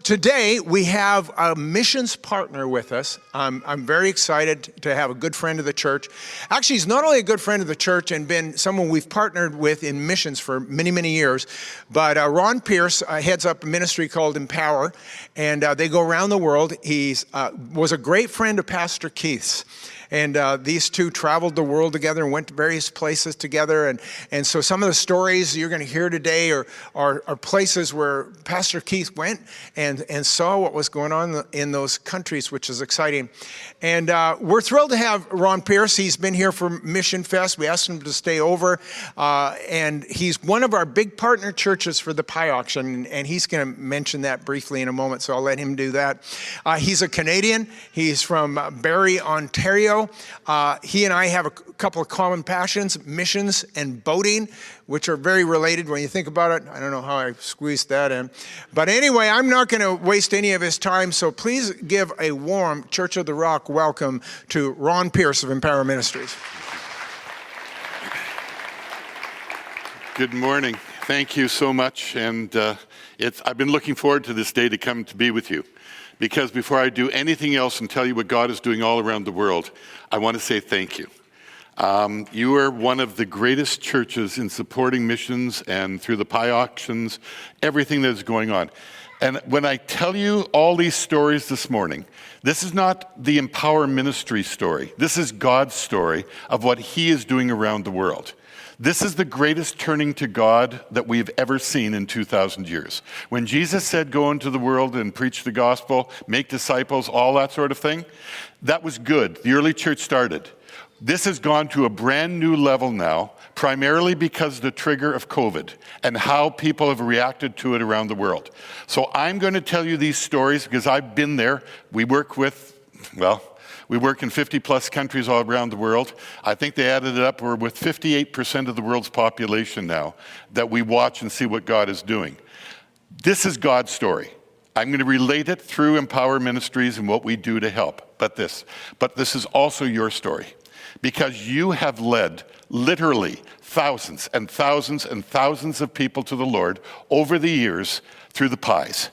Today, we have a missions partner with us. I'm very excited to have a good friend of the church. Actually, he's not only a good friend of the church and been someone we've partnered with in missions for many, many years, but Ron Pearce heads up a ministry called Empower, and they go around the world. He was a great friend of Pastor Keith's. And these two traveled the world together and went to various places together. And so some of the stories you're going to hear today are places where Pastor Keith went and saw what was going on in those countries, which is exciting. And we're thrilled to have Ron Pearce. He's been here for Mission Fest. We asked him to stay over. And he's one of our big partner churches for the pie auction. And he's going to mention that briefly in a moment, so I'll let him do that. He's a Canadian. He's from Barrie, Ontario. He and I have a couple of common passions, missions and boating, which are very related when you think about it. I don't know how I squeezed that in. But anyway, I'm not going to waste any of his time, so please give a warm Church of the Rock welcome to Ron Pearce of Empower Ministries. Good morning. Thank you so much. And I've been looking forward to this day to come to be with you. Because before I do anything else and tell you what God is doing all around the world, I want to say thank you. You are one of the greatest churches in supporting missions and through the pie auctions, everything that is going on. And when I tell you all these stories this morning, this is not the Empower Ministries story. This is God's story of what He is doing around the world. This is the greatest turning to God that we've ever seen in 2,000 years. When Jesus said, go into the world and preach the gospel, make disciples, all that sort of thing, that was good. The early church started. This has gone to a brand new level now, primarily because of the trigger of COVID and how people have reacted to it around the world. So I'm going to tell you these stories because I've been there. We work in 50 plus countries all around the world. I think they added it up. We're with 58% of the world's population now that we watch and see what God is doing. This is God's story. I'm going to relate it through Empower Ministries and what we do to help. But this is also your story because you have led literally thousands and thousands and thousands of people to the Lord over the years through the pies.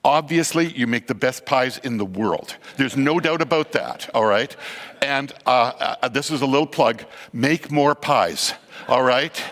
Obviously, you make the best pies in the world. There's no doubt about that, all right? And this is a little plug. Make more pies, all right?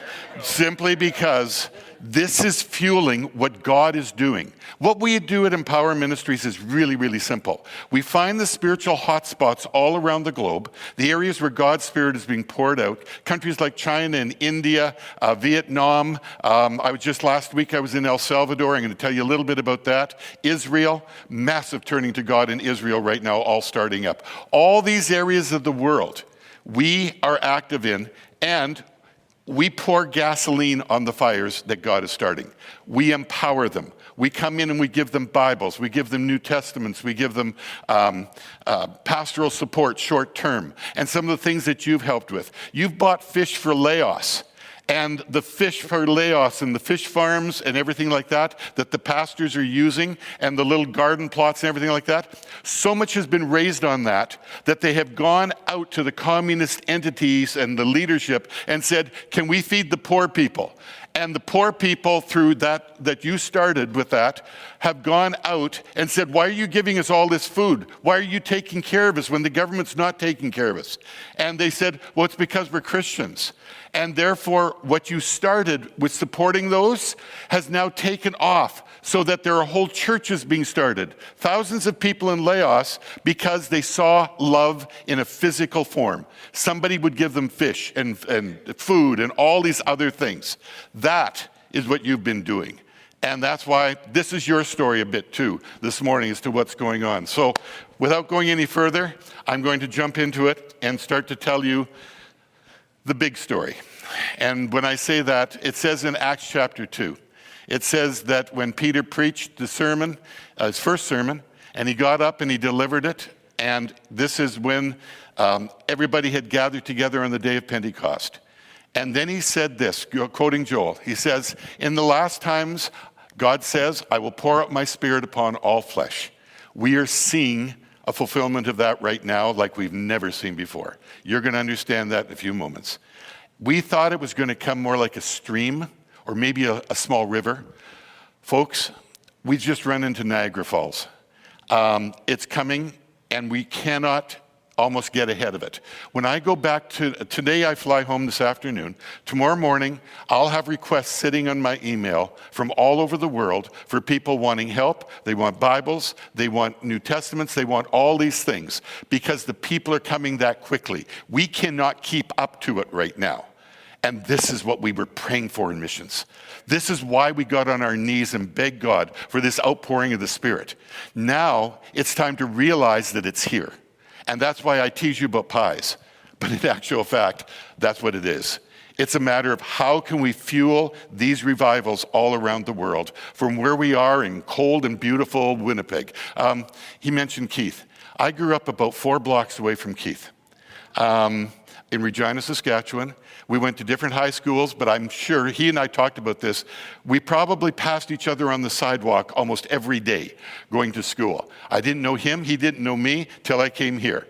Simply because this is fueling what God is doing. What we do at Empower Ministries is really, really simple. We find the spiritual hotspots all around the globe, the areas where God's Spirit is being poured out, countries like China and India, Vietnam. Last week I was in El Salvador. I'm going to tell you a little bit about that. Israel, massive turning to God in Israel right now, all starting up. All these areas of the world we are active in, and we pour gasoline on the fires that God is starting. We empower them. We come in and we give them Bibles. We give them New Testaments. We give them pastoral support short term. And some of the things that you've helped with. You've bought fish for Laos. And the fish for Laos and the fish farms and everything like that the pastors are using and the little garden plots and everything like that, so much has been raised on that they have gone out to the communist entities and the leadership and said, can we feed the poor people? And the poor people through that you started with that have gone out and said, why are you giving us all this food? Why are you taking care of us when the government's not taking care of us? And they said, well, it's because we're Christians. And therefore, what you started with supporting those has now taken off so that there are whole churches being started. Thousands of people in Laos because they saw love in a physical form. Somebody would give them fish and food and all these other things. That is what you've been doing. And that's why this is your story a bit too this morning as to what's going on. So without going any further, I'm going to jump into it and start to tell you the big story. And when I say that, it says in Acts chapter 2, it says that when Peter preached the sermon, his first sermon, and he got up and he delivered it, and this is when everybody had gathered together on the day of Pentecost. And then he said this, quoting Joel, he says, in the last times, God says, I will pour out my Spirit upon all flesh. We are seeing a fulfillment of that right now like we've never seen before. You're going to understand that in a few moments. We thought it was going to come more like a stream or maybe a small river. Folks, we just run into Niagara Falls. It's coming, and we cannot almost get ahead of it. When I go back to, today I fly home this afternoon. Tomorrow morning, I'll have requests sitting on my email from all over the world for people wanting help. They want Bibles, they want New Testaments, they want all these things because the people are coming that quickly. We cannot keep up to it right now. And this is what we were praying for in missions. This is why we got on our knees and begged God for this outpouring of the Spirit. Now it's time to realize that it's here. And that's why I tease you about pies. But in actual fact, that's what it is. It's a matter of how can we fuel these revivals all around the world from where we are in cold and beautiful Winnipeg. He mentioned Keith. I grew up about 4 blocks away from Keith in Regina, Saskatchewan. We went to different high schools, but I'm sure he and I talked about this. We probably passed each other on the sidewalk almost every day going to school. I didn't know him, he didn't know me till I came here.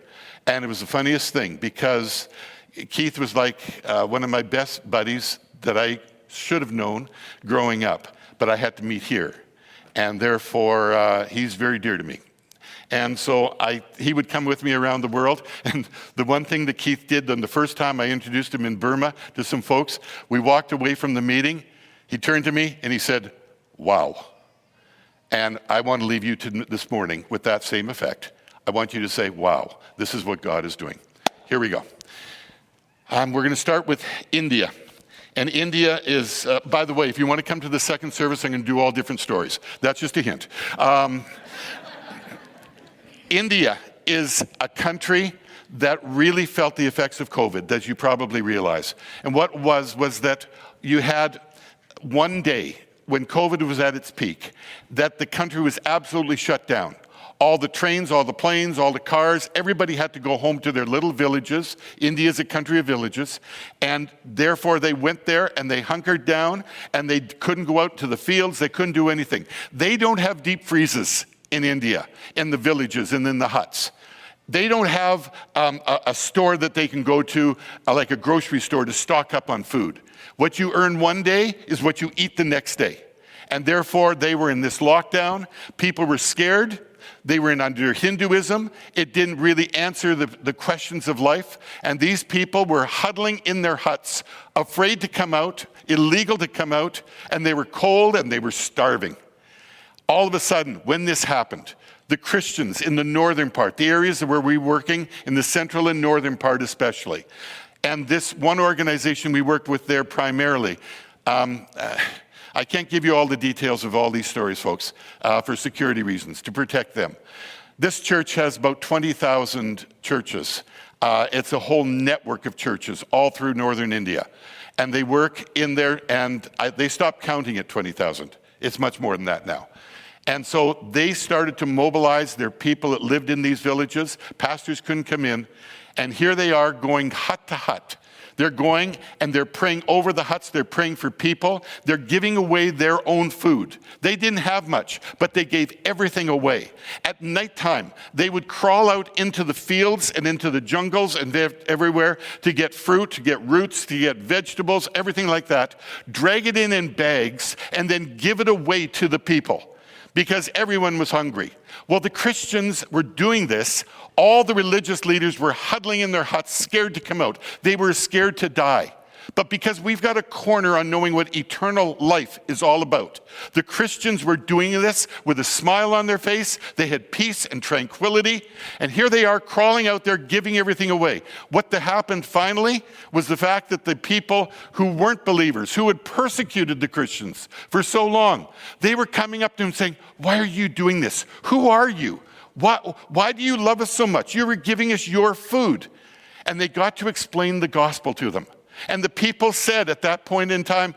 And it was the funniest thing because Keith was like one of my best buddies that I should have known growing up, but I had to meet here. And therefore, he's very dear to me. And so he would come with me around the world. And the one thing that Keith did on the first time I introduced him in Burma to some folks, we walked away from the meeting. He turned to me and he said, "Wow." And I want to leave you this morning with that same effect. I want you to say, "Wow, this is what God is doing." Here we go. We're going to start with India. And India is, by the way, if you want to come to the second service, I'm going to do all different stories. That's just a hint. India is a country that really felt the effects of COVID, as you probably realize. And what was that you had one day when COVID was at its peak, that the country was absolutely shut down. All the trains, all the planes, all the cars, everybody had to go home to their little villages. India is a country of villages. And therefore they went there and they hunkered down and they couldn't go out to the fields. They couldn't do anything. They don't have deep freezes in India, in the villages and in the huts. They don't have a store that they can go to, like a grocery store, to stock up on food. What you earn one day is what you eat the next day. And therefore, they were in this lockdown. People were scared. They were under Hinduism. It didn't really answer the questions of life. And these people were huddling in their huts, afraid to come out, illegal to come out, and they were cold and they were starving. All of a sudden, when this happened, the Christians in the northern part, the areas where we were working, in the central and northern part especially, and this one organization we worked with there primarily, I can't give you all the details of all these stories, folks, for security reasons, to protect them. This church has about 20,000 churches. It's a whole network of churches all through northern India. And they work in there, and they stopped counting at 20,000. It's much more than that now. And so they started to mobilize their people that lived in these villages. Pastors couldn't come in. And here they are going hut to hut. They're going and they're praying over the huts. They're praying for people. They're giving away their own food. They didn't have much, but they gave everything away. At nighttime, they would crawl out into the fields and into the jungles and everywhere to get fruit, to get roots, to get vegetables, everything like that. Drag it in bags and then give it away to the people, because everyone was hungry. Well, the Christians were doing this. All the religious leaders were huddling in their huts, scared to come out. They were scared to die. But because we've got a corner on knowing what eternal life is all about, the Christians were doing this with a smile on their face. They had peace and tranquility. And here they are crawling out there, giving everything away. What happened finally was the fact that the people who weren't believers, who had persecuted the Christians for so long, they were coming up to them saying, "Why are you doing this? Who are you? Why do you love us so much? You were giving us your food." And they got to explain the gospel to them. And the people said at that point in time,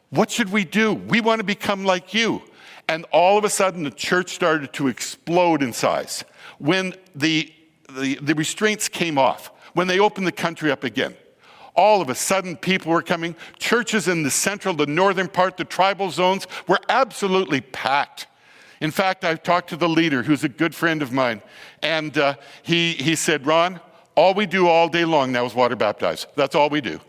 "What should we do? We want to become like you." And all of a sudden, the church started to explode in size. When the restraints came off, when they opened the country up again, all of a sudden people were coming. Churches in the central, the northern part, the tribal zones were absolutely packed. In fact, I've talked to the leader, who's a good friend of mine, and he said, "Ron, all we do all day long now is water baptize. That's all we do."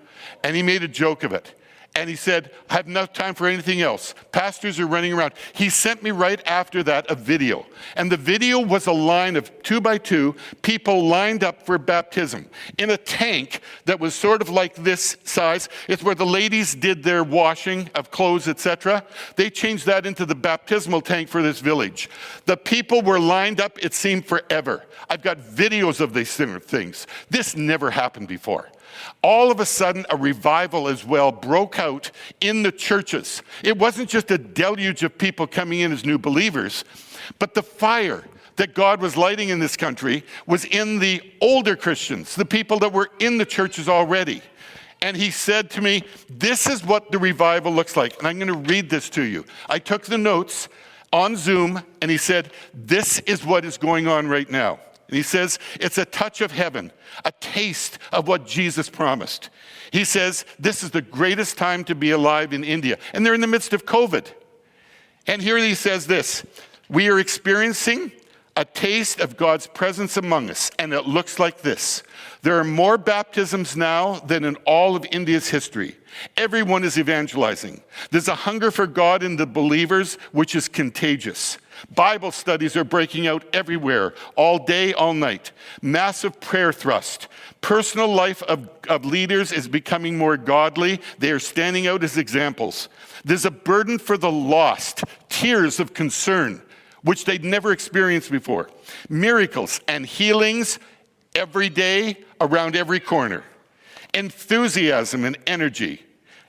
And he made a joke of it. And he said, I have enough time for anything else. Pastors are running around. He sent me right after that a video. And the video was a line of 2 by 2 people lined up for baptism in a tank that was sort of like this size. It's where the ladies did their washing of clothes, etc. They changed that into the baptismal tank for this village. The people were lined up, it seemed forever. I've got videos of these things. This never happened before. All of a sudden, a revival as well broke out in the churches. It wasn't just a deluge of people coming in as new believers, but the fire that God was lighting in this country was in the older Christians, the people that were in the churches already. And he said to me, this is what the revival looks like. And I'm going to read this to you. I took the notes on Zoom, and he said, this is what is going on right now. And he says, it's a touch of heaven, a taste of what Jesus promised. He says, this is the greatest time to be alive in India. And they're in the midst of COVID. And here he says this, we are experiencing a taste of God's presence among us. And it looks like this. There are more baptisms now than in all of India's history. Everyone is evangelizing. There's a hunger for God in the believers, which is contagious. Bible studies are breaking out everywhere, all day, all night. Massive prayer thrust. Personal life of leaders is becoming more godly. They are standing out as examples. There's a burden for the lost, tears of concern, which they'd never experienced before. Miracles and healings every day, around every corner. Enthusiasm and energy.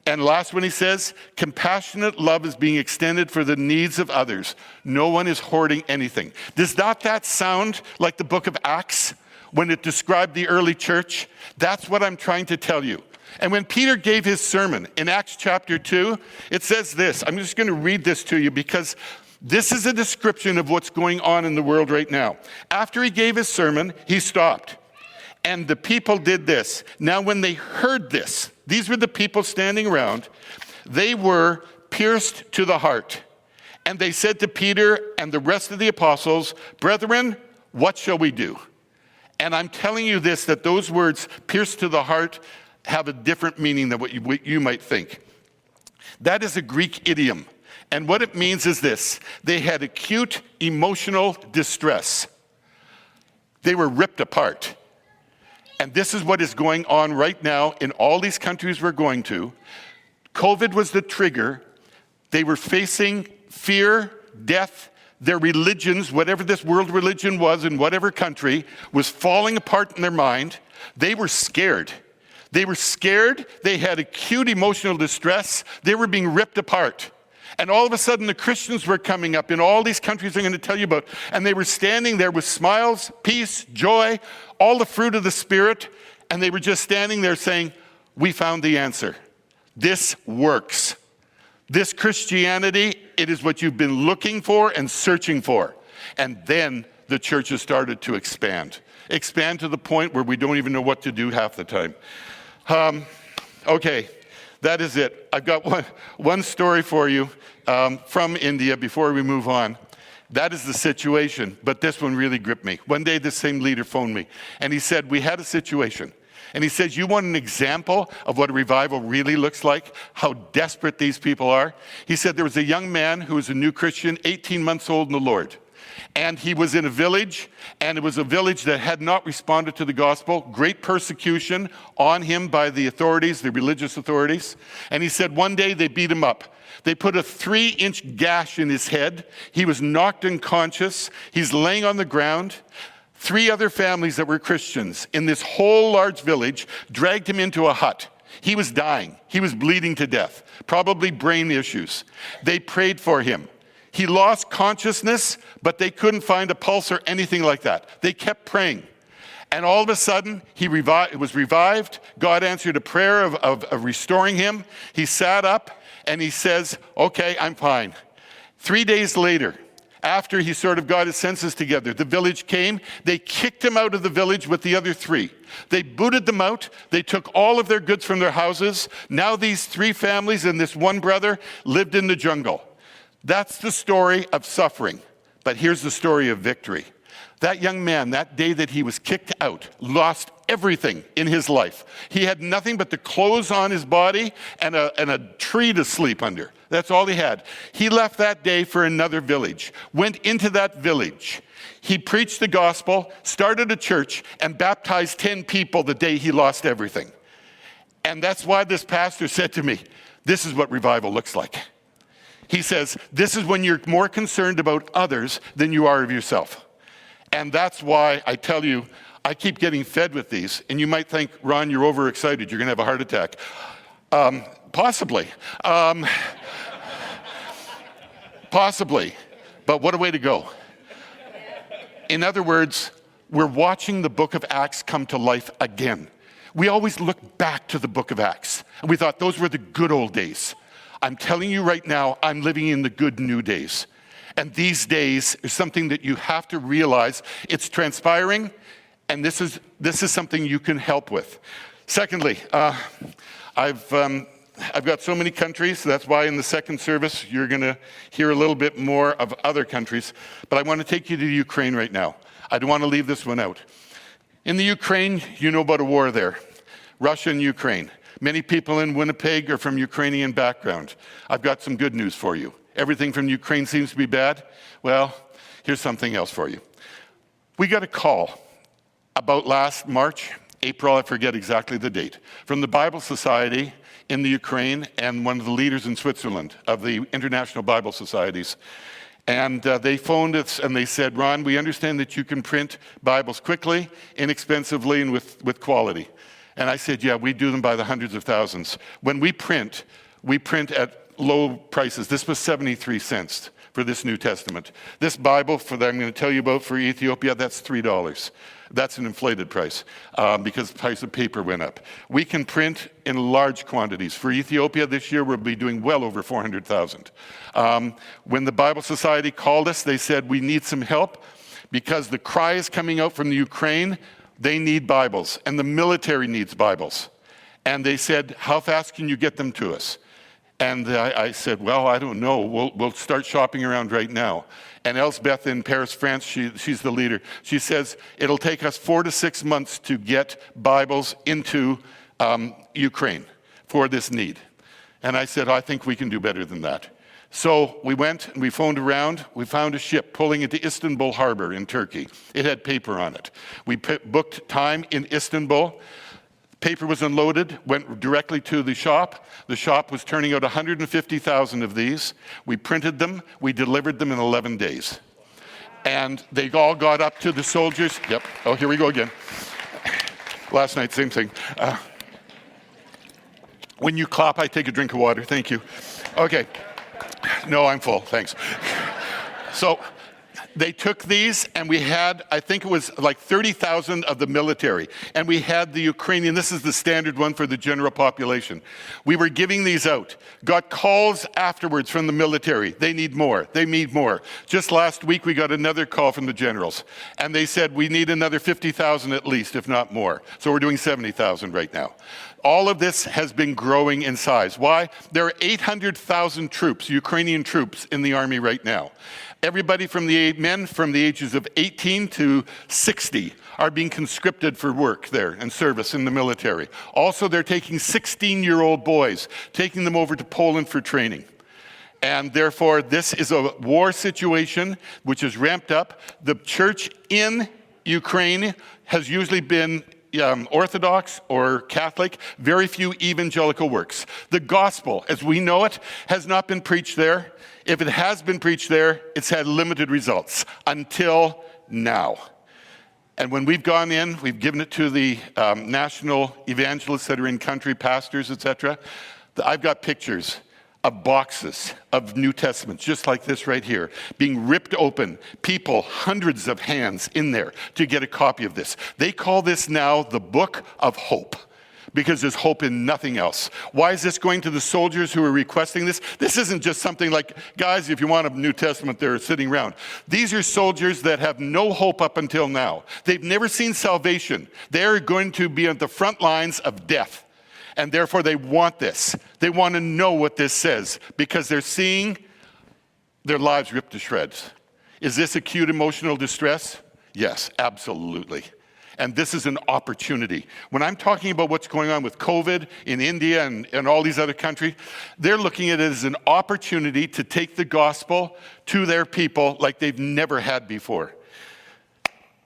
And last one, he says, compassionate love is being extended for the needs of others. No one is hoarding anything. Does not that sound like the book of Acts when it described the early church? That's what I'm trying to tell you. And when Peter gave his sermon in Acts chapter 2, it says this. I'm just going to read this to you because this is a description of what's going on in the world right now. After he gave his sermon, he stopped. And the people did this. Now, when they heard this, these were the people standing around, they were pierced to the heart. And they said to Peter and the rest of the apostles, brethren, what shall we do? And I'm telling you this, that those words, pierced to the heart, have a different meaning than what you might think. That is a Greek idiom. And what it means is this. They had acute emotional distress. They were ripped apart. And this is what is going on right now in all these countries we're going to. COVID was the trigger. They were facing fear, death. Their religions, whatever this world religion was in whatever country, was falling apart in their mind. They were scared. They were scared. They had acute emotional distress. They were being ripped apart. And all of a sudden, the Christians were coming up in all these countries I'm going to tell you about. And they were standing there with smiles, peace, joy, all the fruit of the Spirit. And they were just standing there saying, we found the answer. This works. This Christianity, it is what you've been looking for and searching for. And then the churches started to expand. Expand to the point where we don't even know what to do half the time. Okay. That is it. I've got one story for you from India before we move on. That is the situation, but this one really gripped me. One day, this same leader phoned me, and he said, we had a situation. And he says, you want an example of what a revival really looks like, how desperate these people are? He said there was a young man who was a new Christian, 18 months old in the Lord. And he was in a village, and it was a village that had not responded to the gospel. Great persecution on him by the authorities, the religious authorities. And he said one day they beat him up. They put a 3-inch gash in his head. He was knocked unconscious. He's laying on the ground. 3 other families that were Christians in this whole large village dragged him into a hut. He was dying. He was bleeding to death, probably brain issues. They prayed for him. He lost consciousness, but they couldn't find a pulse or anything like that. They kept praying. And all of a sudden, he was revived. God answered a prayer of restoring him. He sat up and he says, okay, I'm fine. 3 days later, after he sort of got his senses together, the village came. They kicked him out of the village with the other 3. They booted them out. They took all of their goods from their houses. Now these 3 families and this one brother lived in the jungle. That's the story of suffering. But here's the story of victory. That young man, that day that he was kicked out, lost everything in his life. He had nothing but the clothes on his body and a tree to sleep under. That's all he had. He left that day for another village, went into that village. He preached the gospel, started a church, and baptized 10 people the day he lost everything. And that's why this pastor said to me, this is what revival looks like. He says, this is when you're more concerned about others than you are of yourself. And that's why I tell you, I keep getting fed with these. And you might think, Ron, you're overexcited. You're going to have a heart attack. Possibly. Possibly. But what a way to go. In other words, we're watching the book of Acts come to life again. We always look back to the book of Acts. And we thought those were the good old days. I'm telling you right now, I'm living in the good new days. And these days is something that you have to realize it's transpiring, and this is something you can help with. Secondly, I've got so many countries. That's why in the second service, you're going to hear a little bit more of other countries. But I want to take you to Ukraine right now. I don't want to leave this one out. In the Ukraine, you know about a war there. Russia and Ukraine. Many people in Winnipeg are from Ukrainian background. I've got some good news for you. Everything from Ukraine seems to be bad. Well, here's something else for you. We got a call about last March, April, I forget exactly the date, from the Bible Society in the Ukraine and one of the leaders in Switzerland of the International Bible Societies. And they phoned us and they said, Ron, we understand that you can print Bibles quickly, inexpensively, and with quality. And I said, yeah, we do them by the hundreds of thousands. When we print at low prices. This was 73 cents for this New Testament. This Bible that I'm going to tell you about for Ethiopia, that's $3. That's an inflated price because the price of paper went up. We can print in large quantities. For Ethiopia this year, we'll be doing well over 400,000. When the Bible Society called us, they said, we need some help because the cry is coming out from the Ukraine. They need Bibles, and the military needs Bibles. And they said, how fast can you get them to us? And I said, well, I don't know. We'll start shopping around right now. And Elsbeth in Pearce, France, she's the leader. She says, it'll take us 4 to 6 months to get Bibles into Ukraine for this need. And I said, I think we can do better than that. So we went and we phoned around. We found a ship pulling into Istanbul harbor in Turkey. It had paper on it. We booked time in Istanbul. Paper was unloaded, went directly to the shop. The shop was turning out 150,000 of these. We printed them. We delivered them in 11 days. And they all got up to the soldiers. Yep. Oh, here we go again. Last night, same thing. When you clap, I take a drink of water. Thank you. Okay. No, I'm full. Thanks. So they took these, and we had, I think it was like 30,000 of the military. And we had the Ukrainian, this is the standard one for the general population. We were giving these out. Got calls afterwards from the military. They need more. They need more. Just last week, we got another call from the generals. And they said, we need another 50,000 at least, if not more. So we're doing 70,000 right now. All of this has been growing in size. Why? There are 800,000 troops, Ukrainian troops, in the army right now. Everybody from the men from the ages of 18 to 60 are being conscripted for work there and service in the military. Also, they're taking 16-year-old boys, taking them over to Poland for training. And therefore, this is a war situation which is ramped up. The church in Ukraine has usually been Orthodox or Catholic, very few evangelical works. The gospel, as we know it, has not been preached there. If it has been preached there, it's had limited results until now. And when we've gone in, we've given it to the national evangelists that are in country, pastors, etc. I've got pictures of boxes of New Testaments, just like this right here, being ripped open. People, hundreds of hands in there to get a copy of this. They call this now the Book of Hope, because there's hope in nothing else. Why is this going to the soldiers who are requesting this? This isn't just something like, guys, if you want a New Testament, they're sitting around. These are soldiers that have no hope up until now. They've never seen salvation. They're going to be at the front lines of death. And therefore, they want this. They want to know what this says because they're seeing their lives ripped to shreds. Is this acute emotional distress? Yes, absolutely. And this is an opportunity. When I'm talking about what's going on with COVID in India and all these other countries, they're looking at it as an opportunity to take the gospel to their people like they've never had before.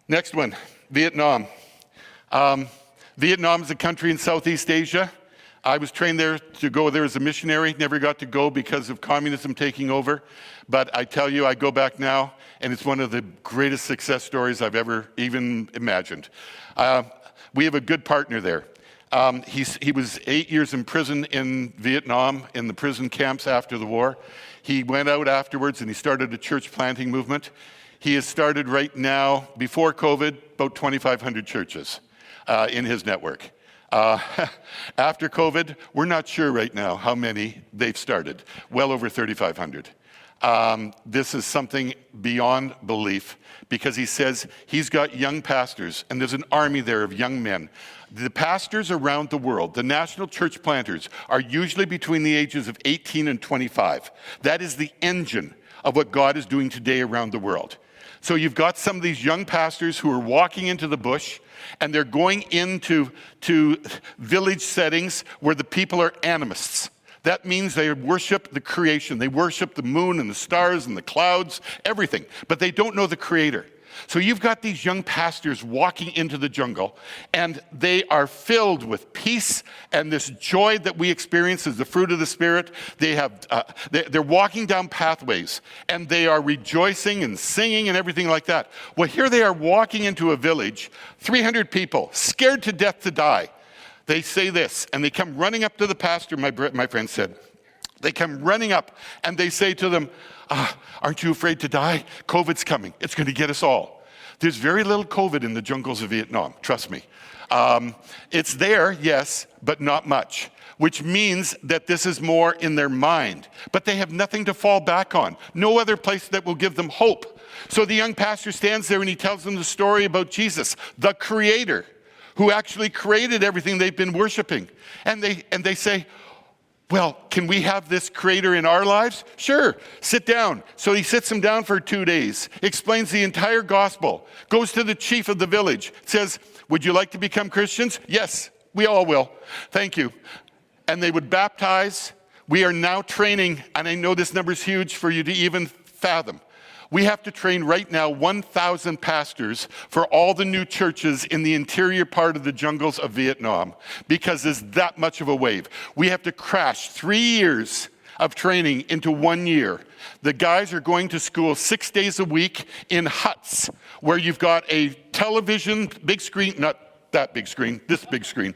Next one, Vietnam. Vietnam is a country in Southeast Asia. I was trained there to go there as a missionary, never got to go because of communism taking over. But I tell you, I go back now, and it's one of the greatest success stories I've ever even imagined. We have a good partner there. He was 8 years in prison in Vietnam, in the prison camps after the war. He went out afterwards and he started a church planting movement. He has started right now, before COVID, about 2,500 churches in his network. After COVID, we're not sure right now how many they've started. Well over 3,500. This is something beyond belief because he says he's got young pastors and there's an army there of young men. The pastors around the world, the national church planters, are usually between the ages of 18 and 25. That is the engine of what God is doing today around the world. So you've got some of these young pastors who are walking into the bush and they're going into village settings where the people are animists. That means they worship the creation. They worship the moon and the stars and the clouds, everything. But they don't know the Creator. So you've got these young pastors walking into the jungle, and they are filled with peace and this joy that we experience as the fruit of the Spirit. They're walking down pathways, and they are rejoicing and singing and everything like that. Well, here they are walking into a village, 300 people, scared to death to die. They say this, and they come running up to the pastor, my friend said. They come running up, and they say to them, aren't you afraid to die? COVID's coming. It's going to get us all. There's very little COVID in the jungles of Vietnam, trust me. It's there, yes, but not much, which means that this is more in their mind. But they have nothing to fall back on, no other place that will give them hope. So the young pastor stands there and he tells them the story about Jesus, the Creator, who actually created everything they've been worshiping. And they say, well, can we have this Creator in our lives? Sure, sit down. So he sits them down for 2 days, explains the entire gospel, goes to the chief of the village, says, would you like to become Christians? Yes, we all will. Thank you. And they would baptize. We are now training, and I know this number is huge for you to even fathom. We have to train right now 1,000 pastors for all the new churches in the interior part of the jungles of Vietnam because there's that much of a wave. We have to crash 3 years of training into 1 year. The guys are going to school 6 days a week in huts where you've got a television, big screen, not that big screen, this big screen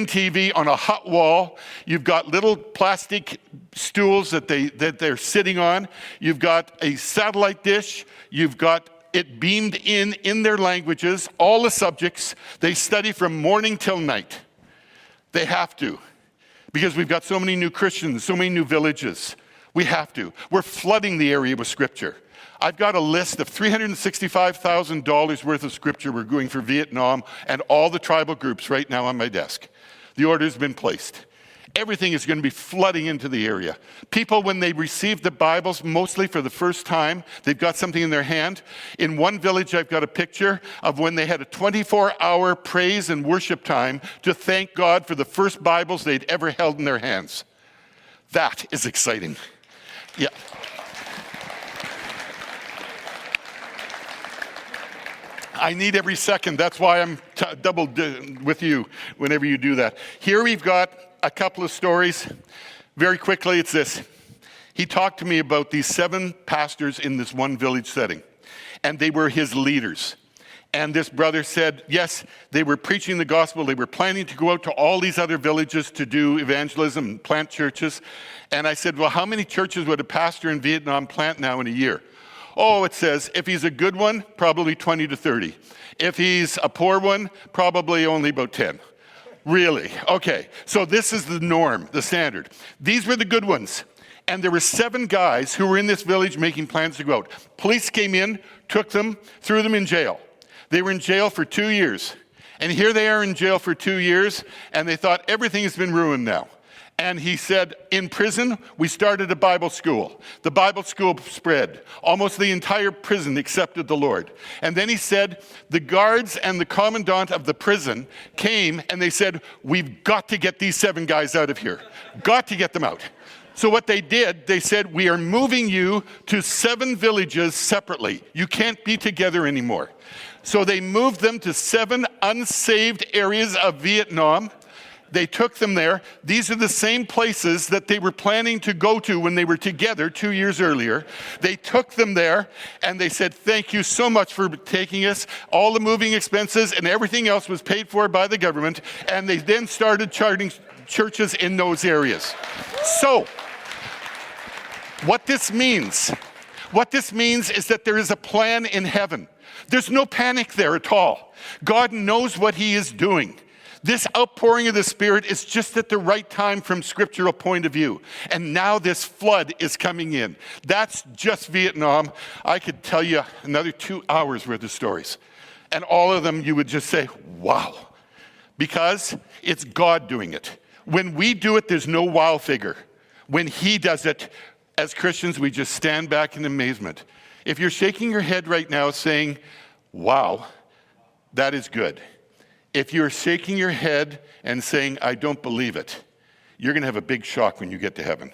TV on a hut wall. You've got little plastic stools that they're sitting on. You've got a satellite dish. You've got it beamed in their languages, all the subjects. They study from morning till night. They have to, because we've got so many new Christians, so many new villages. We have to. We're flooding the area with Scripture. I've got a list of $365,000 worth of Scripture we're doing for Vietnam and all the tribal groups right now on my desk. The order's been placed. Everything is going to be flooding into the area. People, when they receive the Bibles, mostly for the first time, they've got something in their hand. In one village, I've got a picture of when they had a 24-hour praise and worship time to thank God for the first Bibles they'd ever held in their hands. That is exciting. Yeah. I need every second. That's why I'm double with you whenever you do that. Here we've got a couple of stories. Very quickly, it's this. He talked to me about these 7 pastors in this one village setting, and they were his leaders. And this brother said, yes, they were preaching the gospel. They were planning to go out to all these other villages to do evangelism and plant churches. And I said, well, how many churches would a pastor in Vietnam plant now in a year? Oh, it says, if he's a good one, probably 20 to 30. If he's a poor one, probably only about 10. Really? Okay. So this is the norm, the standard. These were the good ones. And there were 7 guys who were in this village making plans to go out. Police came in, took them, threw them in jail. They were in jail for 2 years. And here they are in jail for 2 years, and they thought everything has been ruined now. And he said, in prison, we started a Bible school. The Bible school spread. Almost the entire prison accepted the Lord. And then he said, the guards and the commandant of the prison came and they said, we've got to get these 7 guys out of here. Got to get them out. So what they did, they said, we are moving you to 7 villages separately. You can't be together anymore. So they moved them to 7 unsaved areas of Vietnam. They took them there. These are the same places that they were planning to go to when they were together 2 years earlier. They took them there and they said, thank you so much for taking us. All the moving expenses and everything else was paid for by the government. And they then started charting churches in those areas. So, what this means is that there is a plan in heaven. There's no panic there at all. God knows what he is doing. This outpouring of the Spirit is just at the right time from scriptural point of view. And now this flood is coming in. That's just Vietnam. I could tell you another 2 hours worth of stories. And all of them you would just say, wow. Because it's God doing it. When we do it, there's no wow figure. When he does it, as Christians, we just stand back in amazement. If you're shaking your head right now saying, wow, that is good. If you're shaking your head and saying, I don't believe it, you're going to have a big shock when you get to heaven.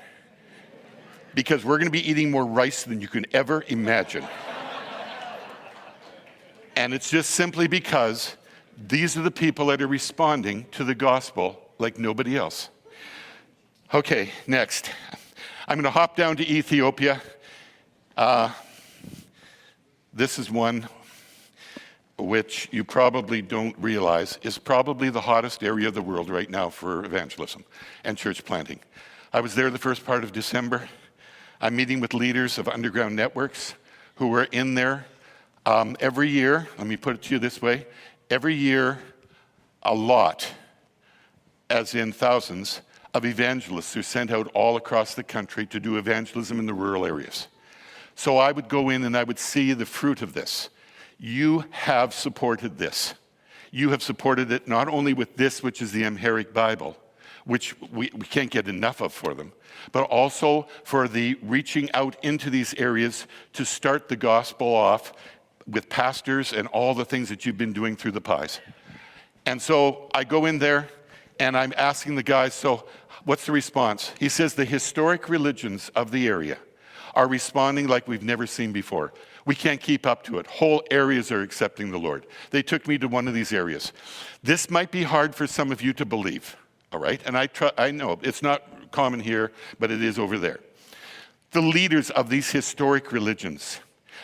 Because we're going to be eating more rice than you can ever imagine. And it's just simply because these are the people that are responding to the gospel like nobody else. Okay, next. I'm going to hop down to Ethiopia. This is one which you probably don't realize is probably the hottest area of the world right now for evangelism and church planting. I was there the first part of December. I'm meeting with leaders of underground networks who are in there. Every year, let me put it to you this way, every year a lot, as in thousands, of evangelists are sent out all across the country to do evangelism in the rural areas. So I would go in and I would see the fruit of this. You have supported this. You have supported it not only with this, which is the Amharic Bible, which we can't get enough of for them, but also for the reaching out into these areas to start the gospel off with pastors and all the things that you've been doing through the pies. And so I go in there and I'm asking the guys, so what's the response? He says the historic religions of the area are responding like we've never seen before. We can't keep up to it. Whole areas are accepting the Lord. They took me to one of these areas. This might be hard for some of you to believe, all right? And I know it's not common here, but it is over there. The leaders of these historic religions,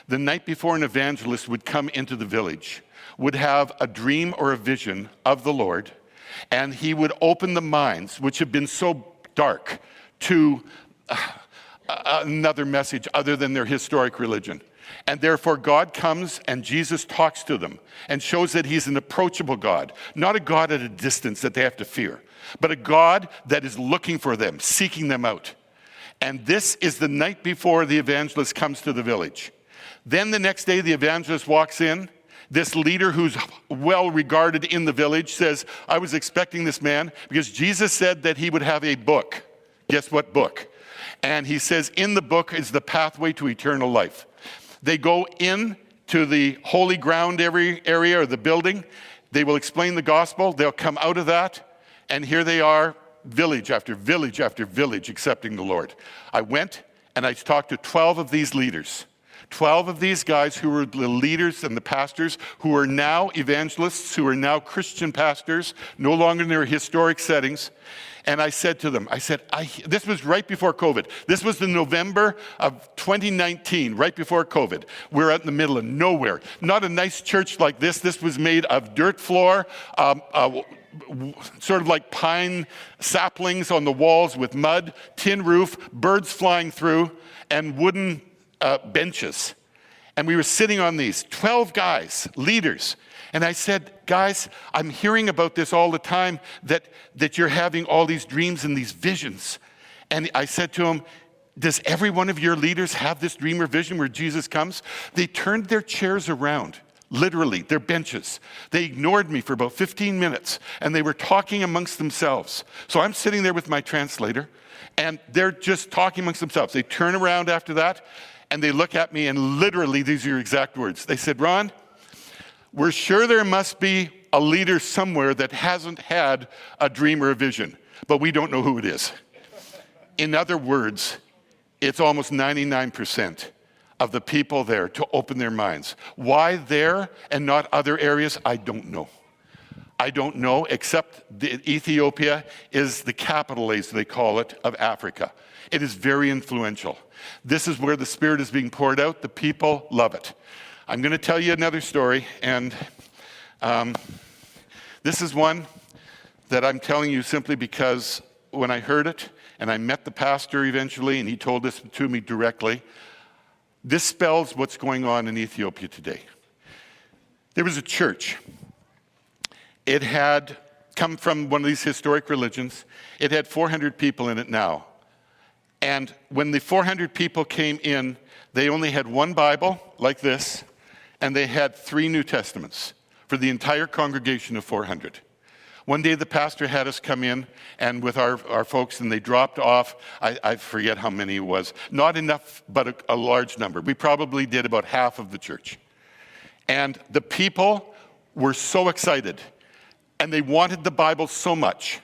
the night before an evangelist would come into the village, would have a dream or a vision of the Lord, and he would open the minds, which have been so dark, to another message other than their historic religion. And therefore God comes and Jesus talks to them and shows that he's an approachable God, not a God at a distance that they have to fear, but a God that is looking for them, seeking them out. And this is the night before the evangelist comes to the village. Then the next day the evangelist walks in. This leader who's well regarded in the village says, I was expecting this man because Jesus said that he would have a book. Guess what book? And he says, in the book is the pathway to eternal life. They go in to the holy ground area or the building. They will explain the gospel. They'll come out of that. And here they are, village after village after village, accepting the Lord. I went and I talked to 12 of these leaders. 12 of these guys who were the leaders and the pastors who are now evangelists, who are now Christian pastors, no longer in their historic settings. And I said to them, this was right before COVID. This was the November of 2019, right before COVID. We're out in the middle of nowhere. Not a nice church like this. This was made of dirt floor, sort of like pine saplings on the walls with mud, tin roof, birds flying through, and wooden benches. And we were sitting on these 12 guys, leaders. And I said, guys, I'm hearing about this all the time, that you're having all these dreams and these visions. And I said to them, does every one of your leaders have this dream or vision where Jesus comes? They turned their chairs around, Literally, they're benches. They ignored me for about 15 minutes, and they were talking amongst themselves. So I'm sitting there with my translator, and they're just talking amongst themselves. They turn around after that, and they look at me, and literally, these are your exact words. They said, Ron, we're sure there must be a leader somewhere that hasn't had a dream or a vision, but we don't know who it is. In other words, it's almost 99% of the people there to open their minds. Why there and not other areas, I don't know. I don't know, except Ethiopia is the capital, as they call it, of Africa. It is very influential. This is where the Spirit is being poured out. The people love it. I'm going to tell you another story, and this is one that I'm telling you simply because when I heard it, and I met the pastor eventually, and he told this to me directly, this spells what's going on in Ethiopia today. There was a church. It had come from one of these historic religions. It had 400 people in it now. And when the 400 people came in, they only had one Bible, like this, and they had 3 New Testaments for the entire congregation of 400. One day the pastor had us come in and with our folks, and they dropped off, I forget how many it was, not enough, but a large number. We probably did about half of the church. And the people were so excited, and they wanted the Bible so much.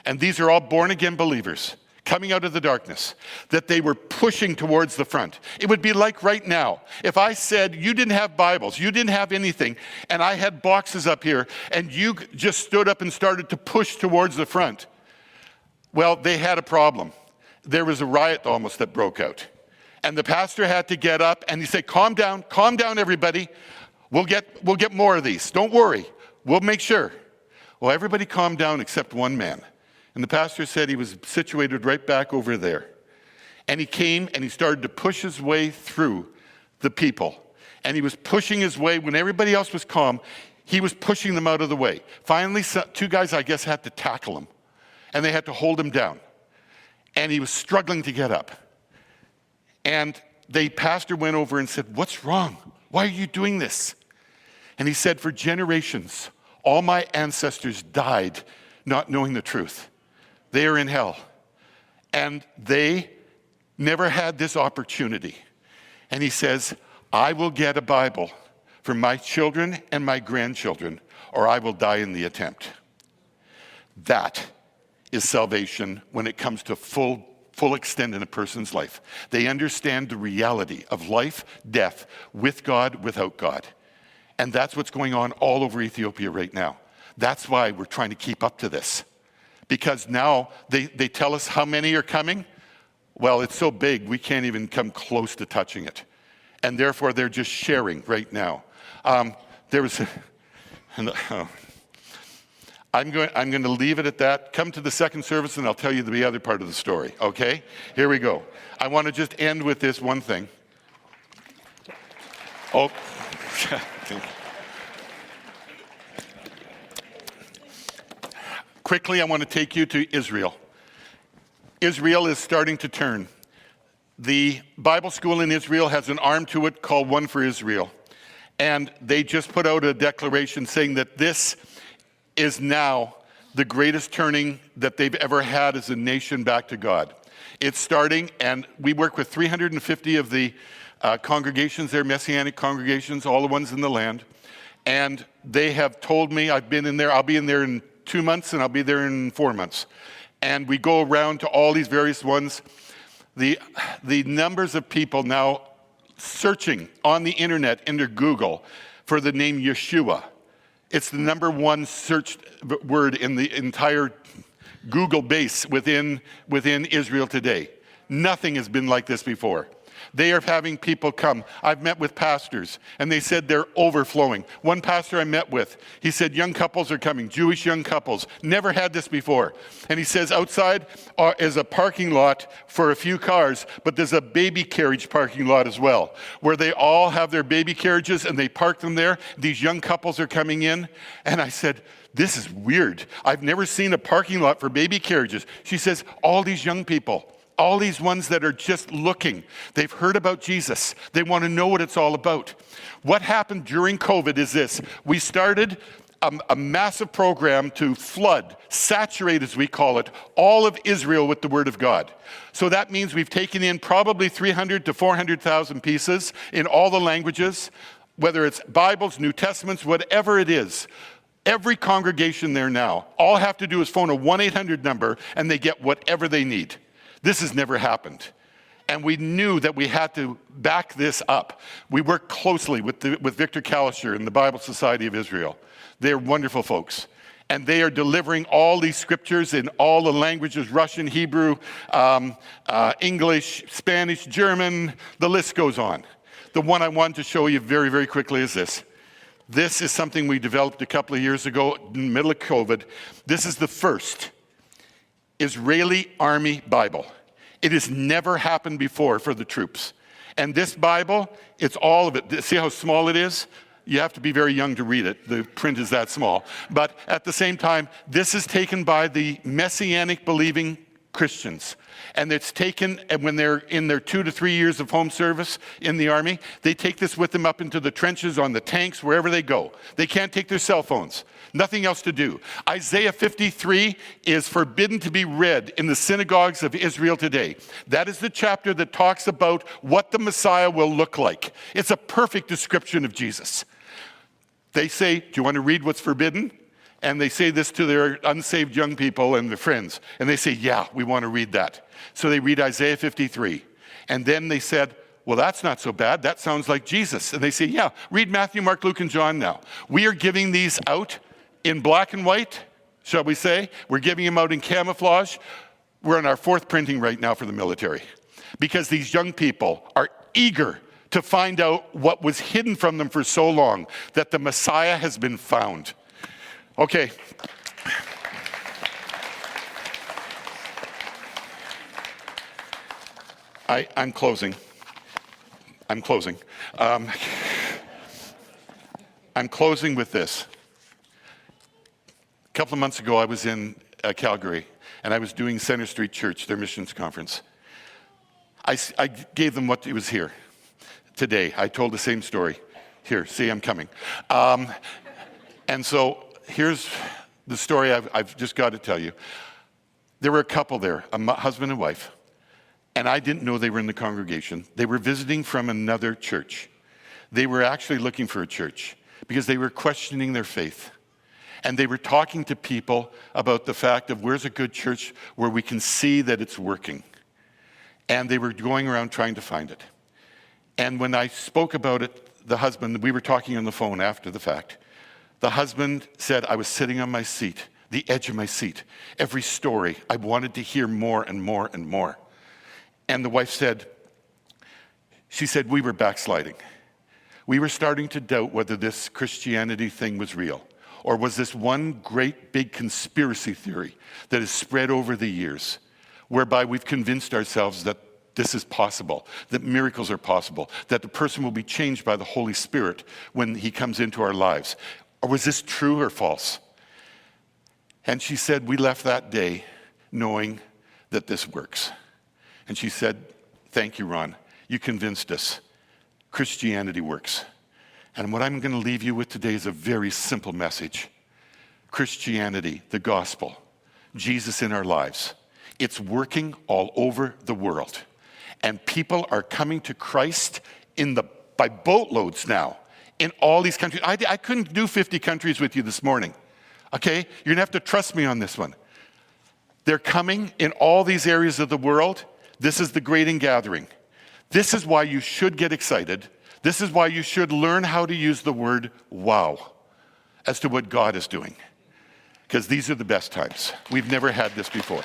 And these are all born-again believers coming out of the darkness, that they were pushing towards the front. It would be like right now, if I said you didn't have Bibles, you didn't have anything, and I had boxes up here, and you just stood up and started to push towards the front. Well, they had a problem. There was a riot almost that broke out. And the pastor had to get up, and he said, calm down, everybody. We'll get more of these. Don't worry. We'll make sure. Well, everybody calmed down except one man. And the pastor said he was situated right back over there. And he came and he started to push his way through the people. And he was pushing his way when everybody else was calm. He was pushing them out of the way. Finally, 2 guys, I guess, had to tackle him. And they had to hold him down. And he was struggling to get up. And the pastor went over and said, what's wrong? Why are you doing this? And he said, for generations, all my ancestors died not knowing the truth. They are in hell. And they never had this opportunity. And he says, I will get a Bible for my children and my grandchildren, or I will die in the attempt. That is salvation when it comes to full extent in a person's life. They understand the reality of life, death, with God, without God. And that's what's going on all over Ethiopia right now. That's why we're trying to keep up to this. Because now they tell us how many are coming. Well, it's so big, we can't even come close to touching it. And therefore, they're just sharing right now. I'm going to leave it at that. Come to the second service, and I'll tell you the other part of the story, okay? Here we go. I want to just end with this one thing. Oh, quickly, I want to take you to Israel. Israel is starting to turn. The Bible school in Israel has an arm to it called One for Israel. And they just put out a declaration saying that this is now the greatest turning that they've ever had as a nation back to God. It's starting, and we work with 350 of the congregations there, Messianic congregations, all the ones in the land. And they have told me, I've been in there, I'll be in there in 2 months, and I'll be there in 4 months. And we go around to all these various ones. The numbers of people now searching on the internet under Google for the name Yeshua. It's the #1 searched word in the entire Google base within Israel today. Nothing has been like this before. They are having people come. I've met with pastors, and they said they're overflowing. One pastor I met with, he said young couples are coming, Jewish young couples. Never had this before. And he says outside is a parking lot for a few cars, but there's a baby carriage parking lot as well, where they all have their baby carriages, and they park them there. These young couples are coming in. And I said, this is weird. I've never seen a parking lot for baby carriages. She says, all these young people, all these ones that are just looking. They've heard about Jesus. They want to know what it's all about. What happened during COVID is this. We started a massive program to flood, saturate as we call it, all of Israel with the Word of God. So that means we've taken in probably 300 to 400,000 pieces in all the languages, whether it's Bibles, New Testaments, whatever it is. Every congregation there now, all have to do is phone a 1-800 number and they get whatever they need. This has never happened. And we knew that we had to back this up. We worked closely with Victor Callister and the Bible Society of Israel. They're wonderful folks. And they are delivering all these scriptures in all the languages, Russian, Hebrew, English, Spanish, German, the list goes on. The one I wanted to show you very, very quickly is this. This is something we developed a couple of years ago in the middle of COVID. This is the first Israeli Army Bible. It has never happened before for the troops. And this Bible, it's all of it. See how small it is? You have to be very young to read it. The print is that small. But at the same time, this is taken by the Messianic believing Christians. And it's taken, and when they're in their 2 to 3 years of home service in the army, they take this with them up into the trenches, on the tanks, wherever they go. They can't take their cell phones. Nothing else to do. Isaiah 53 is forbidden to be read in the synagogues of Israel today. That is the chapter that talks about what the Messiah will look like. It's a perfect description of Jesus. They say, do you want to read what's forbidden? And they say this to their unsaved young people and their friends. And they say, yeah, we want to read that. So they read Isaiah 53. And then they said, well, that's not so bad. That sounds like Jesus. And they say, yeah, read Matthew, Mark, Luke, and John now. We are giving these out in black and white, shall we say. We're giving them out in camouflage. We're on our 4th printing right now for the military. Because these young people are eager to find out what was hidden from them for so long, that the Messiah has been found. Okay. I'm closing. I'm closing with this. A couple of months ago, I was in Calgary, and I was doing Center Street Church, their missions conference. I gave them what was here today. I told the same story. Here, see, I'm coming. And so here's the story I've just got to tell you. There were a couple there, a husband and wife, and I didn't know they were in the congregation. They were visiting from another church. They were actually looking for a church because they were questioning their faith. And they were talking to people about the fact of where's a good church where we can see that it's working. And they were going around trying to find it. And when I spoke about it, the husband, we were talking on the phone after the fact. The husband said, I was sitting on my seat, the edge of my seat. Every story, I wanted to hear more and more and more. And the wife said, we were backsliding. We were starting to doubt whether this Christianity thing was real. Or was this one great big conspiracy theory that has spread over the years, whereby we've convinced ourselves that this is possible, that miracles are possible, that the person will be changed by the Holy Spirit when he comes into our lives? Or was this true or false? And she said, we left that day knowing that this works. And she said, thank you, Ron. You convinced us. Christianity works. And what I'm going to leave you with today is a very simple message. Christianity, the gospel, Jesus in our lives, it's working all over the world. And people are coming to Christ by boatloads now in all these countries. I couldn't do 50 countries with you this morning. Okay? You're going to have to trust me on this one. They're coming in all these areas of the world. This is the great ingathering. This is why you should get excited. This is why you should learn how to use the word wow as to what God is doing. Because these are the best times. We've never had this before.